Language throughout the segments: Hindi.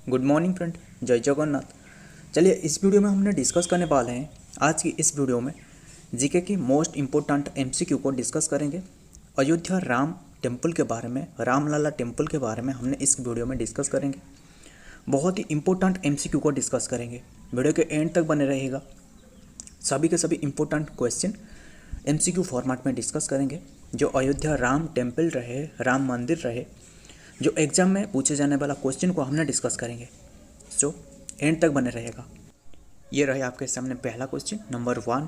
गुड मॉर्निंग फ्रेंड, जय जगन्नाथ। चलिए इस वीडियो में हमने डिस्कस करने वाले हैं। आज की इस वीडियो में जीके की मोस्ट इम्पोर्टेंट एमसीक्यू को डिस्कस करेंगे। अयोध्या राम टेम्पल के बारे में, रामलला टेम्पल के बारे में हमने इस वीडियो में डिस्कस करेंगे। बहुत ही इंपॉर्टेंट एमसीक्यू को डिस्कस करेंगे। वीडियो के एंड तक बने रहेगा। सभी के सभी इंपॉर्टेंट क्वेश्चन एमसीक्यू फॉर्मेट में डिस्कस करेंगे। जो अयोध्या राम टेम्पल रहे, राम मंदिर रहे, जो एग्जाम में पूछे जाने वाला क्वेश्चन को हमने डिस्कस करेंगे। सो एंड तक बने रहेगा। ये रहे आपके सामने पहला question number 1।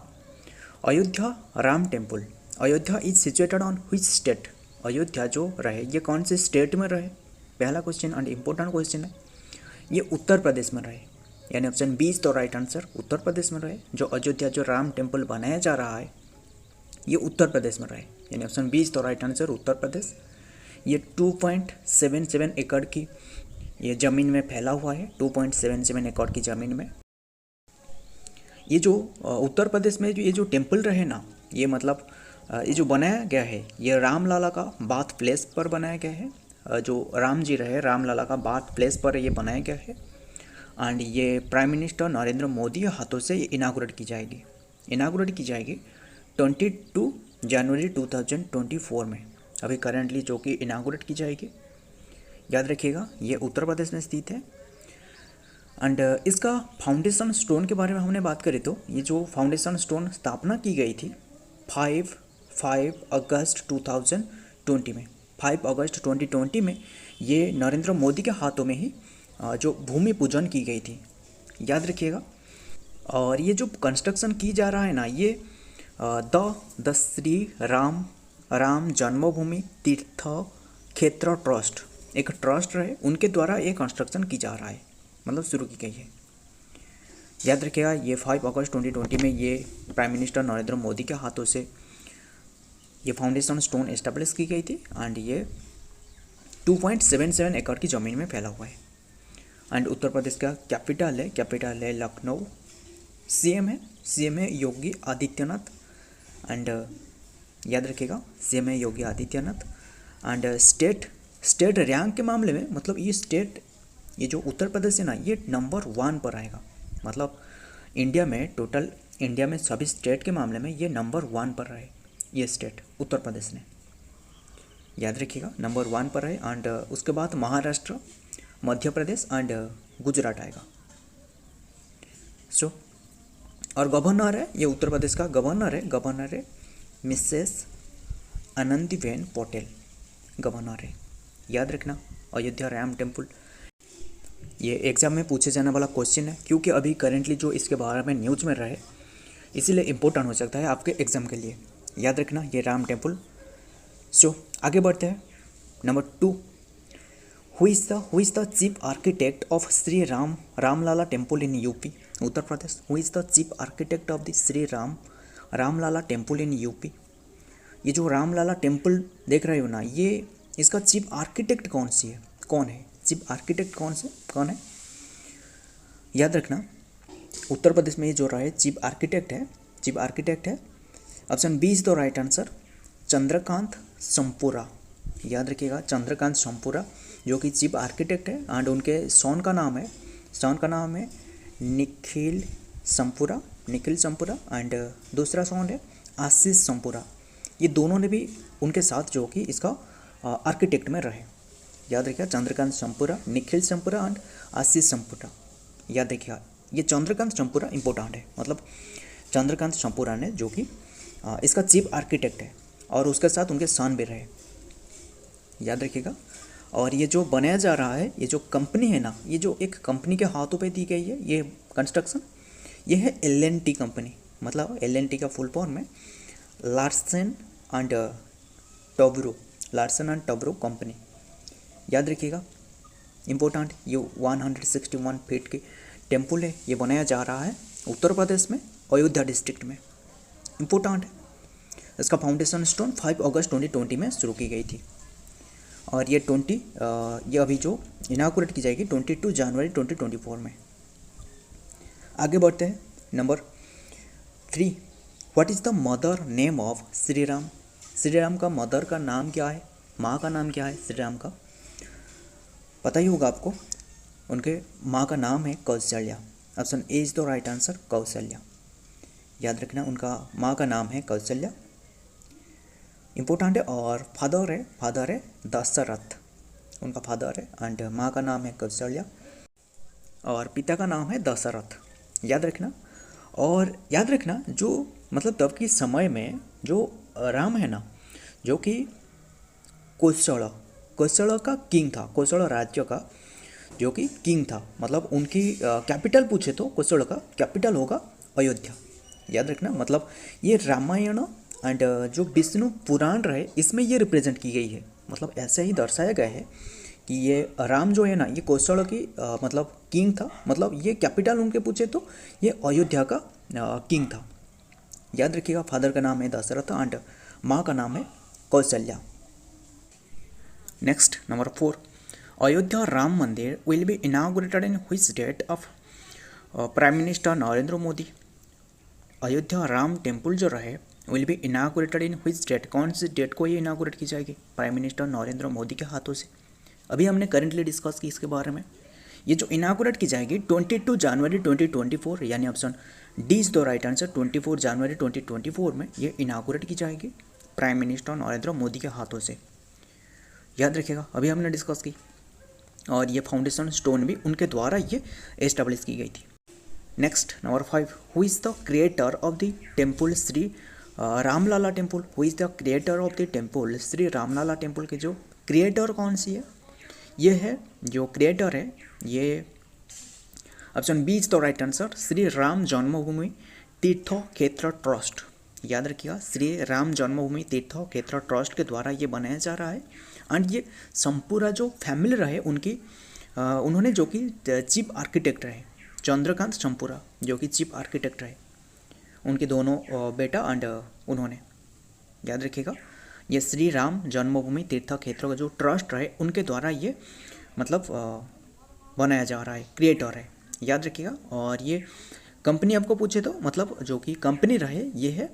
Ayodhya Ram temple, Ayodhya is situated on which state. Ayodhya जो रहे ये कौन से स्टेट में रहे, पहला क्वेश्चन एंड इम्पोर्टेंट क्वेश्चन है। ये उत्तर प्रदेश में रहे, यानी option B is the right answer, Uttar Pradesh में रहे। जो अयोध्या जो राम टेम्पल बनाया जा रहा है ये उत्तर प्रदेश में रहे, यानी option B is the right answer, Uttar Pradesh. ये 2.77 एकड़ की ये ज़मीन में फैला हुआ है, 2.77 एकड़ की ज़मीन में। ये जो उत्तर प्रदेश में जो ये जो टेम्पल रहे ना, ये मतलब ये जो बनाया गया है ये रामलला का बार्थ प्लेस पर बनाया गया है। जो राम जी रहे, रामलला का बार्थ प्लेस पर ये बनाया गया है। एंड ये प्राइम मिनिस्टर नरेंद्र मोदी के हाथों से ये इनाग्रेट की जाएगी। 22 जनवरी 2024 में अभी करेंटली जो कि इनाग्रेट की जाएगी। याद रखिएगा ये उत्तर प्रदेश में स्थित है। एंड इसका फाउंडेशन स्टोन के बारे में हमने बात करी तो ये जो फाउंडेशन स्टोन स्थापना की गई थी 5 अगस्त 2020 में, 5 अगस्त 2020 में ये नरेंद्र मोदी के हाथों में ही जो भूमि पूजन की गई थी। याद रखिएगा। और ये जो कंस्ट्रक्शन की जा रहा है ना, ये द श्री राम जन्मभूमि तीर्थ क्षेत्र ट्रस्ट, एक ट्रस्ट रहे, उनके द्वारा ये कंस्ट्रक्शन की जा रहा है, मतलब शुरू की गई है। याद रखिएगा ये 5 अगस्त 2020 में ये प्राइम मिनिस्टर नरेंद्र मोदी के हाथों से ये फाउंडेशन स्टोन एस्टेब्लिश की गई थी। एंड ये 2.77 एकड़ की ज़मीन में फैला हुआ है। एंड उत्तर प्रदेश का कैपिटल है लखनऊ। सीएम है योगी आदित्यनाथ। एंड याद रखिएगा सीएम है Yogi Adityanath. And state rank के मामले में, मतलब ये स्टेट, ये जो उत्तर प्रदेश है ना, ये नंबर 1 पर आएगा। मतलब इंडिया में सभी स्टेट के मामले में ये नंबर 1 पर रहे, ये स्टेट उत्तर प्रदेश ने। याद रखिएगा नंबर 1 पर है। एंड उसके बाद महाराष्ट्र, मध्य प्रदेश एंड गुजरात आएगा। सो और गवर्नर है, ये उत्तर प्रदेश का गवर्नर है मिसेस आनंदीबेन पटेल, गवर्नर है। याद रखना अयोध्या राम टेम्पल, ये एग्जाम में पूछे जाने वाला क्वेश्चन है, क्योंकि अभी करेंटली जो इसके बारे में न्यूज़ में रहे इसीलिए इम्पोर्टेंट हो सकता है आपके एग्जाम के लिए। याद रखना ये राम टेम्पल। सो आगे बढ़ते हैं। Number 2, who is the chief architect of Shri Ramlalla temple in UP, Uttar Pradesh. Who is the chief architect of the Shri Ramlalla temple in UP. ये जो रामलला टेम्पल देख रहे हो ना, ये इसका चीफ आर्किटेक्ट कौन है, चीफ आर्किटेक्ट कौन है। याद रखना उत्तर प्रदेश में ये जो रहा है चीफ आर्किटेक्ट है option B is the right answer, Chandrakant Sompura. याद रखिएगा चंद्रकांत संपुरा जो कि चीफ आर्किटेक्ट है। एंड उनके सन का नाम है निखिल संपुरा एंड दूसरा सन है आशीष संपुरा। ये दोनों ने भी उनके साथ जो कि इसका आर्किटेक्ट में रहे। याद रखिएगा चंद्रकांत संपुरा, निखिल संपुरा एंड आशीष संपुरा। याद रखिएगा ये चंद्रकांत संपुरा इंपॉर्टेंट है, मतलब चंद्रकांत संपुरा ने जो कि इसका चीफ आर्किटेक्ट है और उसके साथ उनके सन भी रहे। याद रखिएगा। और ये जो बनाया जा रहा है, ये जो कंपनी है ना, ये जो एक कंपनी के हाथों पे दी गई है ये कंस्ट्रक्शन, ये है L&T कंपनी। मतलब L&T का फुल फॉर्म है लार्सन एंड टोब्रो कंपनी। याद रखिएगा इम्पोर्टेंट, ये 161 फीट की टेम्पल है, ये बनाया जा रहा है उत्तर प्रदेश में अयोध्या डिस्ट्रिक्ट में। इम्पोर्टेंट है। इसका फाउंडेशन स्टोन 5 अगस्त 2020 में शुरू की गई थी। और ये अभी जो इनाग्रेट की जाएगी 22 जनवरी 2024 में। आगे बढ़ते हैं। Number 3, what is the mother name of Shri Ram का मदर का नाम क्या है, माँ का नाम क्या है श्री राम का, पता ही होगा आपको। उनके माँ का नाम है Kaushalya. Option A is the right answer, Kaushalya. याद रखना, उनका माँ का नाम है कौशल्या, इम्पोर्टेंट है। और फादर है दशरथ, उनका फादर है एंड माँ का नाम है कौशल्या और पिता का नाम है दशरथ। याद रखना। और याद रखना, जो मतलब तब के समय में जो राम है ना, जो कि कोशल का किंग था, कोशल राज्य का जो कि किंग था, मतलब उनकी कैपिटल पूछे तो कोशल का कैपिटल होगा अयोध्या। याद रखना, मतलब ये रामायण एंड जो विष्णु पुराण रहे इसमें ये रिप्रेजेंट की गई है, मतलब ऐसे ही दर्शाया गया है कि ये राम जो है ना, ये कौशल की मतलब किंग था, मतलब ये कैपिटल उनके पूछे तो ये अयोध्या का किंग था। याद रखिएगा, फादर का नाम है दशरथ एंड माँ का नाम है कौशल्या। नेक्स्ट नंबर 4, अयोध्या राम मंदिर will be inaugurated in which date of prime minister Narendra Modi. Ayodhya Ram temple जो रहे will be inaugurated in which date, कौन सी डेट को ये इनागुरेट की जाएगी? प्राइम मिनिस्टर नरेंद्र मोदी के हाथों से। अभी हमने करेंटली डिस्कस की इसके बारे में। ये जो इनागुरेट की जाएगी 22 जनवरी 2024, यानी option D is the right answer, 24 जनवरी 2024 में ये इनागुरेट की जाएगी प्राइम मिनिस्टर नरेंद्र मोदी के हाथों से। याद रखिएगा, अभी हमने डिस्कस की। और ये फाउंडेशन स्टोन भी उनके द्वारा ये एस्टेब्लिश की गई थी। Next number 5, who is the creator of the temple Shri Ramlalla temple. Who is the creator of the temple Shri Ramlalla temple के जो क्रिएटर कौन सी है? ये है जो क्रिएटर है, ये option B is the right answer, Shri Ram Janmabhoomi Teerth क्षेत्र ट्रस्ट। याद रखिएगा, श्री राम जन्मभूमि तीर्थ क्षेत्र ट्रस्ट के द्वारा ये बनाया जा रहा है। एंड ये संपूरा जो फैमिली रहे उनकी, उन्होंने जो कि चीफ आर्किटेक्ट रहे चंद्रकांत चंपूरा, जो कि चीफ आर्किटेक्ट रहे, उनके दोनों बेटा एंड उन्होंने। याद रखिएगा, ये श्री राम जन्मभूमि तीर्थ क्षेत्र का जो ट्रस्ट रहे उनके द्वारा ये मतलब बनाया जा रहा है, क्रिएटर है। याद रखिएगा। और ये कंपनी आपको पूछे तो मतलब जो कि कंपनी रहे ये है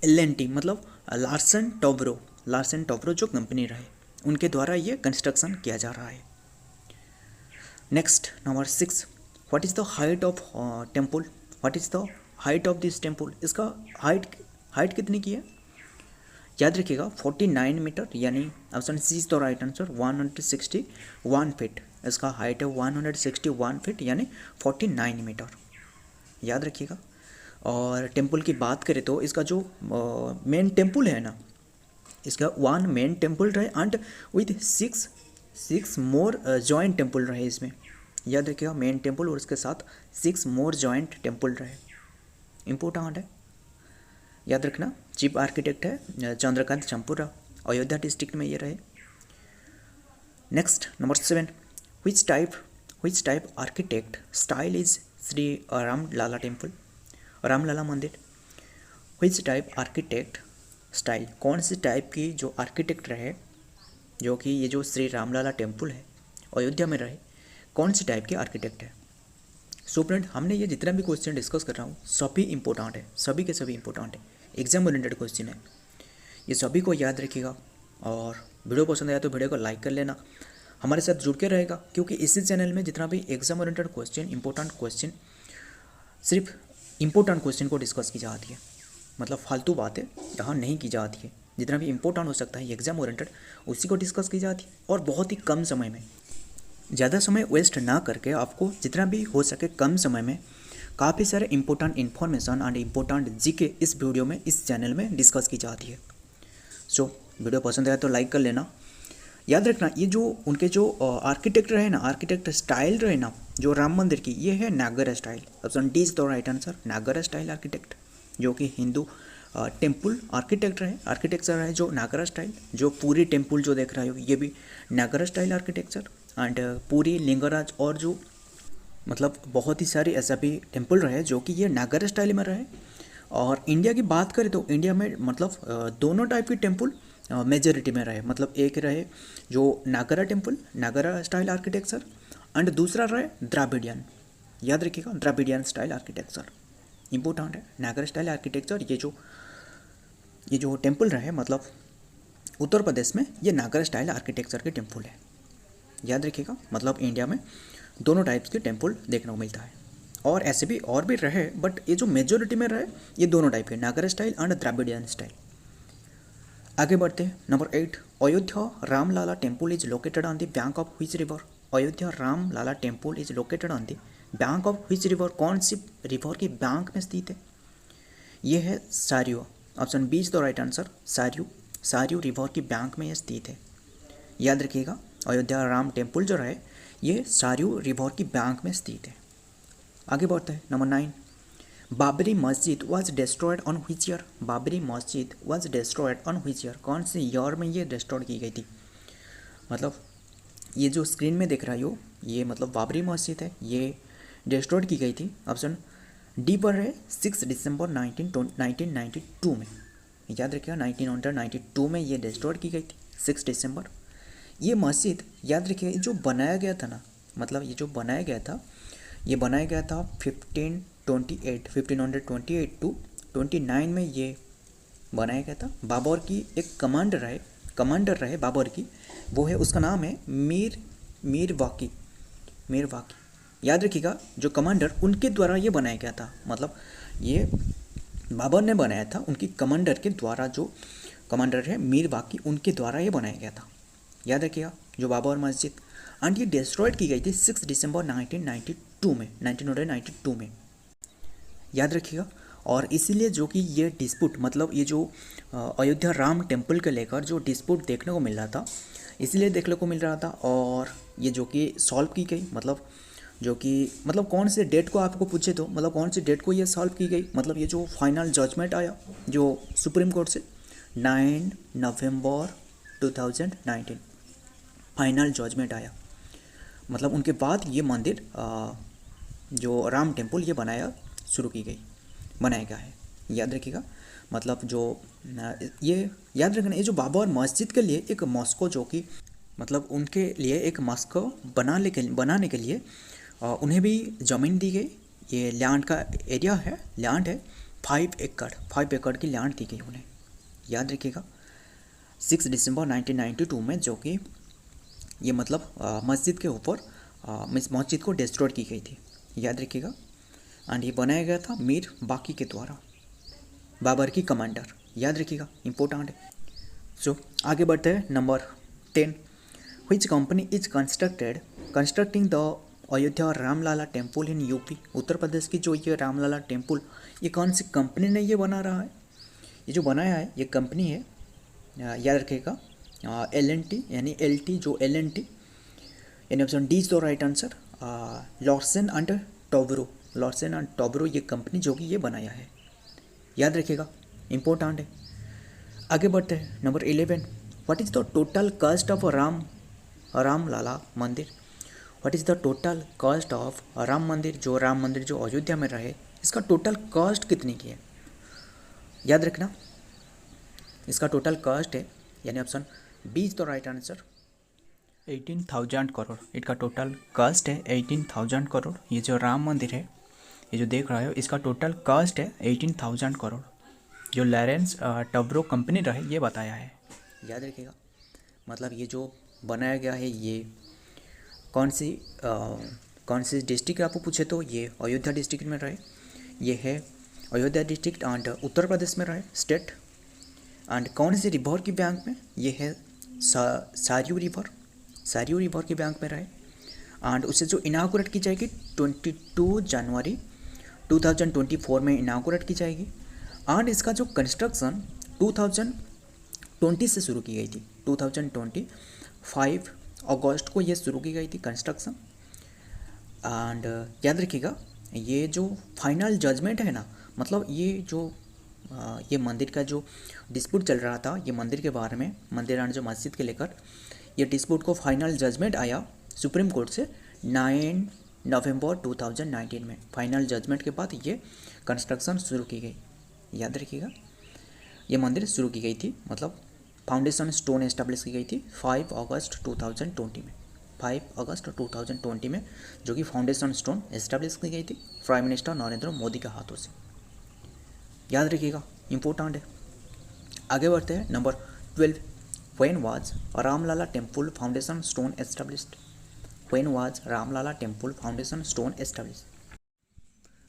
L&T, मतलब लार्सन टोब्रो जो कंपनी रहे उनके द्वारा ये कंस्ट्रक्शन किया जा रहा है। Next number 6, what is the height of temple. What is the height of this temple, इसका हाइट कितनी की है? याद रखिएगा 49 मीटर, यानी option C is the right answer, 161 feet. इसका हाइट है 161 फीट, यानी 49 मीटर। याद रखिएगा। और टेम्पल की बात करें तो इसका जो मेन टेम्पल है ना, इसका 1 मेन टेम्पल रहे and with 6 more joint temple रहे इसमें। याद रखिएगा, मेन टेम्पल और इसके साथ 6 मोर जॉइंट टेम्पल रहे, इम्पोर्टेंट है। याद रखना, चीफ आर्किटेक्ट है चंद्रकांत चंपूरा, अयोध्या डिस्ट्रिक्ट में ये रहे। Next number 7, which type architect style is Shri Ramlalla temple, Ramlalla मंदिर। which टाइप आर्किटेक्ट स्टाइल, कौन सी टाइप की जो आर्किटेक्ट रहे जो कि ये जो श्री रामलला टेम्पल है अयोध्या में रहे, कौन सी टाइप के आर्किटेक्ट है? सो फ्रेंड, हमने ये जितना भी क्वेश्चन डिस्कस कर रहा हूँ सभी इंपॉर्टेंट है, सभी के सभी इंपॉर्टेंट है, एग्जाम ओरिएंटेड क्वेश्चन है, ये सभी को याद रखिएगा। और वीडियो पसंद आया तो वीडियो को लाइक कर लेना, हमारे साथ जुड़ के रहेगा, क्योंकि इसी चैनल में जितना भी exam oriented question, important question, सिर्फ इंपॉर्टेंट क्वेश्चन को डिस्कस की जाती है, मतलब फालतू बातें यहाँ नहीं की जाती है। जितना भी इंपॉर्टेंट हो सकता है एग्जाम ओरिएंटेड उसी को डिस्कस की जाती है, और बहुत ही कम समय में, ज़्यादा समय वेस्ट ना करके आपको जितना भी हो सके कम समय में काफ़ी सारे important information and important GK इस वीडियो में, इस चैनल में डिस्कस की जाती है। सो वीडियो पसंद आया तो लाइक कर लेना। याद रखना, ये जो उनके जो आर्किटेक्ट रहे ना, आर्किटेक्ट स्टाइल रहे ना जो राम मंदिर की, ये है नागर style. Option D is the right answer, नागर स्टाइल आर्किटेक्ट, जो कि हिंदू टेम्पल आर्किटेक्ट रहे, आर्किटेक्चर रहे जो नागर स्टाइल। जो पूरी टेम्पल जो देख रहे हो ये भी नागर स्टाइल आर्किटेक्चर, एंड पूरी लिंगराज और जो मतलब बहुत ही सारे ऐसा भी टेम्पल रहे जो कि ये नागर स्टाइल में रहे। और इंडिया की बात करें तो इंडिया में मतलब दोनों टाइप की टेम्पल मेजॉरिटी में रहे, मतलब एक रहे जो Nagara temple, Nagara style architecture, and दूसरा रहे द्राविडियन। याद रखिएगा, द्राविडियन स्टाइल आर्किटेक्चर इंपॉर्टेंट है। नागरा स्टाइल आर्किटेक्चर ये जो टेम्पल रहे मतलब उत्तर प्रदेश में, ये नागरा स्टाइल आर्किटेक्चर के टेम्पल है। याद रखिएगा, मतलब इंडिया में दोनों टाइप्स के टेम्पल देखने को मिलता है, और ऐसे भी और भी रहे, बट ये जो मेजोरिटी में रहे ये दोनों टाइप के, नागर स्टाइल एंड द्राविडियन स्टाइल। आगे बढ़ते हैं। Number 8, Ayodhya Ramlala temple is located on the bank of which river. Ayodhya Ramlala temple is located on the bank of which river. कौन सी रिवर के बैंक में स्थित है? ये है Sarayu. Option B is the right answer, Sarayu. Sarayu river की बैंक में ये स्थित है। याद रखिएगा, अयोध्या राम टेम्पल जो है ये सारियो रिवर की बैंक में स्थित है। आगे बढ़ते हैं। Number 9, Babri Masjid was destroyed on which year. Babri Masjid was destroyed on which year. कौन से ईयर में ये डिस्ट्रॉय की गई थी? मतलब ये जो स्क्रीन में दिख रहा है ये मतलब बाबरी मस्जिद है, ये डिस्ट्रॉय की गई थी। ऑप्शन डी पर है 6 दिसंबर 1992 में। याद रखिएगा, 1992 में ये डिस्ट्रॉय की गई थी, 6 दिसंबर। ये मस्जिद याद रखिए जो बनाया गया था ना, मतलब ये जो बनाया गया था ये बनाया गया था 1528 टू 29 में ये बनाया गया था। बाबर की एक कमांडर रहे बाबर की, वो है, उसका नाम है मीर वाकी। याद रखिएगा, जो कमांडर उनके द्वारा ये बनाया गया था, मतलब ये बाबर ने बनाया था, उनकी कमांडर के द्वारा, जो कमांडर है मीर वाकी, उनके द्वारा ये बनाया गया था। याद रखिएगा, जो बाबर मस्जिद, एंड ये डिस्ट्रॉयड की गई थी 6 दिसंबर 1992 में। याद रखिएगा, और इसीलिए जो कि ये डिस्प्यूट, मतलब ये जो अयोध्या राम टेम्पल के लेकर जो डिस्प्यूट देखने को मिल रहा था, इसलिए देखने को मिल रहा था, और ये जो कि सॉल्व की गई, मतलब जो कि मतलब कौन से डेट को आपको पूछे तो मतलब कौन सी डेट को ये सॉल्व की गई, मतलब ये जो फाइनल जजमेंट आया जो सुप्रीम कोर्ट से 9 नवंबर 2019 फाइनल जजमेंट आया, मतलब उनके बाद ये मंदिर जो राम टेम्पल ये बनाया गया है। याद रखिएगा, मतलब जो ये याद रखना, ये जो बाबर मस्जिद के लिए एक मॉस्को, जो कि मतलब उनके लिए एक मॉस्को बनाने के लिए उन्हें भी ज़मीन दी गई। ये लैंड है 5 एकड़ की लैंड दी गई उन्हें। याद रखिएगा, 6 दिसंबर 1992 में, जो कि ये मतलब मस्जिद के ऊपर मस्जिद को डिस्ट्रॉय की गई थी। याद रखिएगा, एंड ये बनाया गया था मीर बाकी के द्वारा, बाबर की कमांडर। याद रखिएगा, इम्पोर्टेंट है। सो आगे बढ़ते हैं। Number 10, which company is constructing the Ayodhya Ramlala temple in UP. Uttar Pradesh की जो ये रामलाला टेम्पल, ये कौन सी कंपनी ने ये बना रहा है? ये जो बनाया है ये कंपनी है, याद रखिएगा, L&T यानी LT, जो L&T यानी option D is the right answer, Larsen and Toubro ये कंपनी जो कि ये बनाया है। याद रखिएगा, इम्पोर्टेंट है। आगे बढ़ते हैं। Number 11, what is the total cost of Ramlala mandir. What is the total cost of Ram mandir, जो राम मंदिर जो अयोध्या में रहे, इसका टोटल कॉस्ट कितनी की है? याद रखना, इसका टोटल कॉस्ट है, यानी option B is the right answer, 18,000 crore. इसका टोटल कॉस्ट है 18,000 करोड़। ये जो राम मंदिर है, ये जो देख रहे हो, इसका टोटल कॉस्ट है 18,000 करोड़, जो लॉरेंस टोब्रो कंपनी रहे ये बताया है। याद रखिएगा, मतलब ये जो बनाया गया है ये कौन सी डिस्ट्रिक्ट आपको पूछे तो ये अयोध्या डिस्ट्रिक्ट में रहे, ये है अयोध्या डिस्ट्रिक्ट एंड उत्तर प्रदेश में रहे स्टेट। एंड कौन सी रिवर की बैंक में? ये है सारियू रिवर के बैंक में रहे। एंड उसे जो इनागोरेट की जाएगी 22 जनवरी 2024 में इनागोरेट की जाएगी। एंड इसका जो कंस्ट्रक्शन 2020 से शुरू की गई थी, 2025 अगस्त को ये शुरू की गई थी कंस्ट्रक्शन। एंड याद रखिएगा, ये जो फाइनल जजमेंट है ना, मतलब ये जो ये मंदिर का जो डिस्प्यूट चल रहा था, ये मंदिर के बारे में, मंदिर एंड जो मस्जिद के लेकर, ये डिस्प्यूट को फाइनल जजमेंट आया सुप्रीम कोर्ट से 9 नवंबर 2019 में। फाइनल जजमेंट के बाद ये कंस्ट्रक्शन शुरू की गई। याद रखिएगा, ये मंदिर शुरू की गई थी, मतलब फाउंडेशन स्टोन एस्टेब्लिश की गई थी 5 अगस्त 2020 में। 5 अगस्त 2020 में जो कि फाउंडेशन स्टोन एस्टेब्लिश की गई थी प्राइम मिनिस्टर नरेंद्र मोदी के हाथों से। याद रखिएगा, इम्पोर्टेंट है। आगे बढ़ते हैं। Number 12, when was Ramlalla temple foundation stone established. When was Ramlalla temple foundation stone establish.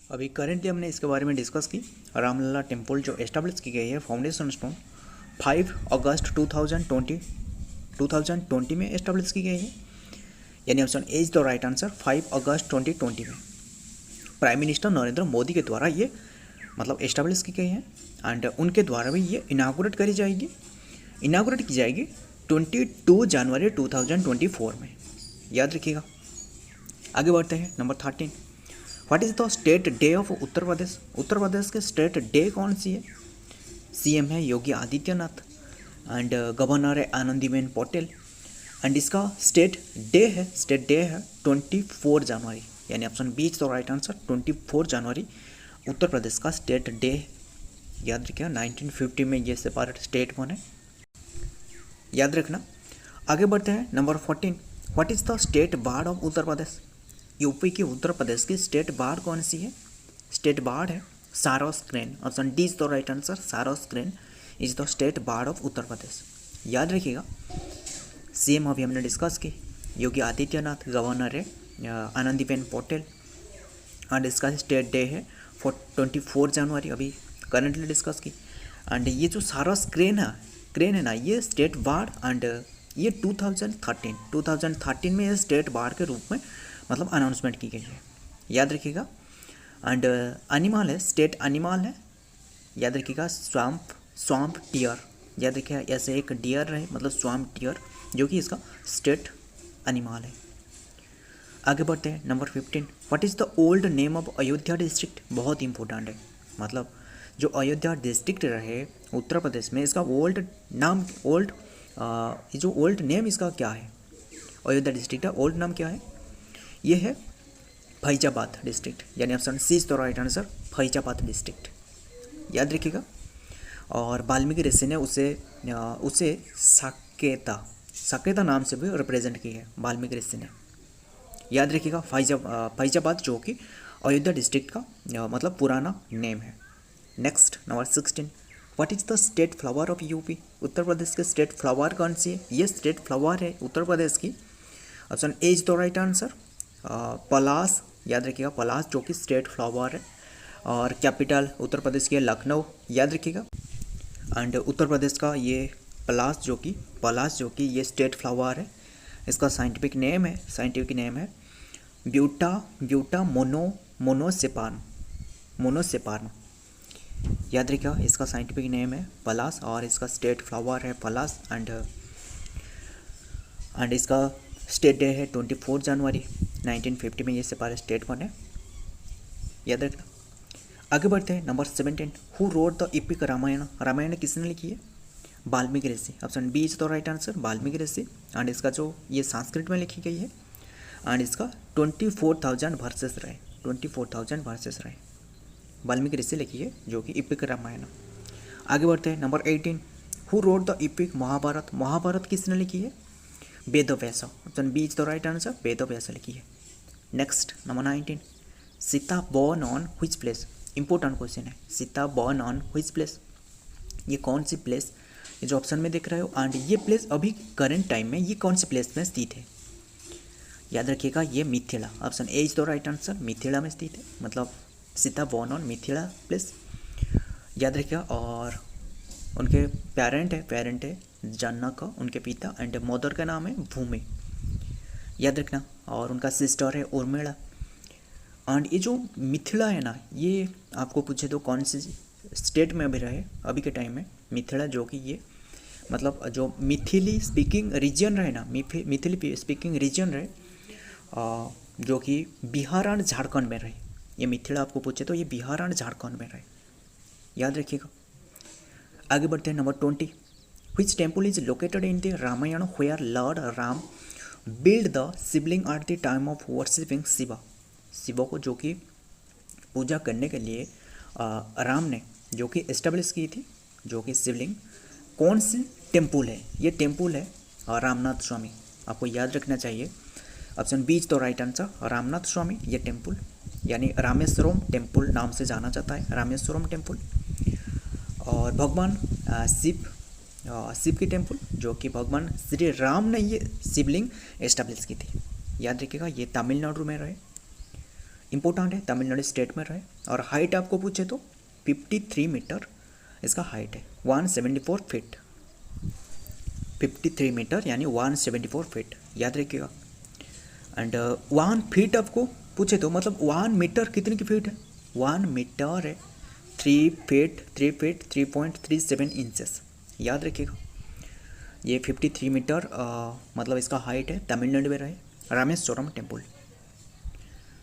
अभी करेंटली हमने इसके बारे में डिस्कस की। रामलला टेम्पल जो एस्टेब्लिश की गई है फाउंडेशन स्टोन 5 अगस्त 2020 में एस्टेब्लिश की गई है, यानी option A is the right answer 5 अगस्त 2020 में प्राइम मिनिस्टर नरेंद्र मोदी के द्वारा ये मतलब एस्टेब्लिश की गई है एंड उनके द्वारा भी ये इनागोरेट की जाएगी 22 जनवरी 2024 में, याद रखिएगा। आगे बढ़ते हैं number 13। What is the state day of Uttar Pradesh? Uttar Pradesh के स्टेट डे कौन सी है? सीएम है योगी आदित्यनाथ एंड गवर्नर है आनंदीबेन पटेल एंड इसका स्टेट डे है 24 जनवरी, यानी option B is the right answer 24 जनवरी उत्तर प्रदेश का स्टेट डे है। याद रखिएगा 1950 में ये सेपरेट स्टेट बने, याद रखना। आगे बढ़ते हैं number 14। What is the state bird of Uttar Pradesh? UP की उत्तर प्रदेश की स्टेट बार्ड कौन सी है? स्टेट बार्ड है sarus crane, option D is the right answer sarus crane is the state bird of Uttar Pradesh. याद रखिएगा सीएम अभी हमने डिस्कस की योगी आदित्यनाथ, गवर्नर है आनंदीबेन पटेल एंड इसका स्टेट डे है 24 जनवरी, अभी करंटली डिस्कस की। एंड ये जो सारोस क्रेन है ना ये स्टेट बार्ड एंड ये 2013 में ये स्टेट बार्ड के रूप में मतलब अनाउंसमेंट की गई है, याद रखिएगा। एंड एनिमल है स्टेट एनिमल है, याद रखिएगा स्वाम्प डियर, याद रखिएगा ऐसे एक डियर है मतलब स्वाम्प डियर जो कि इसका स्टेट एनिमल है। आगे बढ़ते हैं number 15। What is the old name of Ayodhya district? बहुत इंपॉर्टेंट है, मतलब जो अयोध्या डिस्ट्रिक्ट रहे उत्तर प्रदेश में इसका ओल्ड नेम इसका क्या है? अयोध्या डिस्ट्रिक्ट का ओल्ड नाम क्या है? ये है फैजाबाद डिस्ट्रिक्ट, यानी option C is the right answer Faizabad district, याद रखिएगा। और वाल्मीकि ऋषि ने उसे साकेता नाम से भी रिप्रेजेंट की है वाल्मीकि ऋषि ने, याद रखिएगा। फैजाबाद जो कि अयोध्या डिस्ट्रिक्ट का मतलब पुराना नेम है। Next number 16। What is the state flower of UP? Uttar Pradesh के स्टेट फ्लावर कौन सी है? ये स्टेट फ्लावर है उत्तर प्रदेश की, option A is the right answer palash, याद रखिएगा पलास जो कि स्टेट फ्लावर है। और कैपिटल उत्तर प्रदेश की है लखनऊ, याद रखिएगा। एंड उत्तर प्रदेश का ये पलास जो कि ये स्टेट फ्लावर है। इसका साइंटिफिक नेम है ब्यूटा मोनोसेपार्न, याद रखिएगा। इसका साइंटिफिक नेम है पलास और इसका स्टेट फ्लावर है पलास एंड इसका स्टेट डे है 24 जनवरी 1950 में ये सेपरेट स्टेट बने, याद रखना। आगे बढ़ते हैं number 17। Who wrote the epic Ramayana किसने लिखी है? वाल्मीकि ऋषि, option B is the right answer Valmiki ऋषि एंड इसका जो ये संस्कृत में लिखी गई है एंड इसका 24,000 वर्सेस रहे वाल्मीकि ऋषि लिखी है जो कि एपिक रामायण। आगे बढ़ते हैं number 18। Who wrote the epic Mahabharata किसने लिखी है? Ved Vyas, option B is the right answer Ved Vyas लिखी है। Next number 19। Sita born on which place? Important question है, Sita born on which place, ये कौन सी प्लेस ये जो ऑप्शन में देख रहे हो एंड ये प्लेस अभी करंट टाइम में ये कौन सी प्लेस में स्थित है? याद रखिएगा ये Mithila, option A is the right answer Mithila में स्थित है, मतलब Sita born on Mithila place, याद रखिएगा। और उनके पेरेंट है जनक उनके पिता एंड मदर का नाम है भूमि, याद रखना। और उनका सिस्टर है उर्मिला। एंड ये जो मिथिला है ना ये आपको पूछे तो कौन सी स्टेट में भी रहे अभी के टाइम में? मिथिला जो कि ये मतलब जो मिथिली स्पीकिंग रीजन रहे ना मिथिली स्पीकिंग रीजन रहे जो कि बिहार एंड झारखंड में रहे, ये मिथिला आपको पूछे तो ये बिहार एंड झारखंड में रहे, याद रखिएगा। आगे बढ़ते हैं number 20। Which temple is located in the Ramayana where lord Ram build the Shivling at the time of worshipping Shiv को जो कि पूजा करने के लिए राम ने जो कि एस्टेब्लिश की थी जो कि शिवलिंग, कौन सी टेम्पल है? ये टेम्पल है रामनाथ स्वामी, आपको याद रखना चाहिए। Option B is the right answer Ramanathaswamy, ये टेम्पल यानी रामेश्वरम टेम्पल नाम से जाना जाता है, रामेश्वरम टेम्पल। और भगवान शिव की टेम्पल जो कि भगवान श्री राम ने ये शिवलिंग एस्टेब्लिश की थी, याद रखिएगा ये तमिलनाडु में रहे, इम्पोर्टेंट है, तमिलनाडु स्टेट में रहे। और हाइट आपको पूछे तो 53 मीटर इसका हाइट है, 174 फीट, 53 मीटर यानी 174 फीट, याद रखिएगा। एंड 1 फीट आपको पूछे तो मतलब 1 मीटर कितने की फीट है, 1 मीटर है 3 फीट 3.37 इंचेस, याद रखिएगा। ये 53 मीटर मतलब इसका हाइट है, तमिलनाडु में रहे, रामेश्वरम टेम्पल।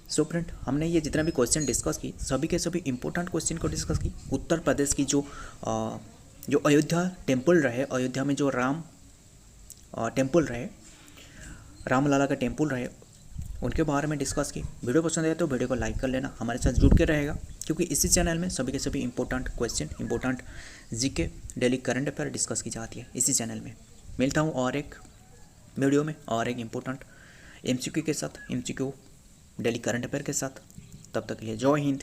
सो फ्रेंड, हमने ये जितना भी क्वेश्चन डिस्कस की सभी के सभी इंपॉर्टेंट क्वेश्चन को डिस्कस की। उत्तर प्रदेश की जो अयोध्या टेम्पल रहे, अयोध्या में जो राम टेम्पल रहे, राम लला का टेम्पल रहे, उनके बारे में डिस्कस की। वीडियो पसंद आए तो वीडियो को लाइक कर लेना, हमारे साथ जुड़ के रहेगा, क्योंकि इसी चैनल में सभी के सभी important question, important GK, daily current affair discuss की जाती है इसी चैनल में। मिलता हूँ और एक वीडियो में और एक इम्पोर्टेंट एमसीक्यू के साथ, एमसीक्यू डेली करंट अफेयर के साथ। तब तक के लिए जय हिंद,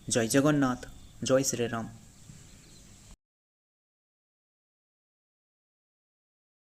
जय जगन्नाथ, जय श्री राम।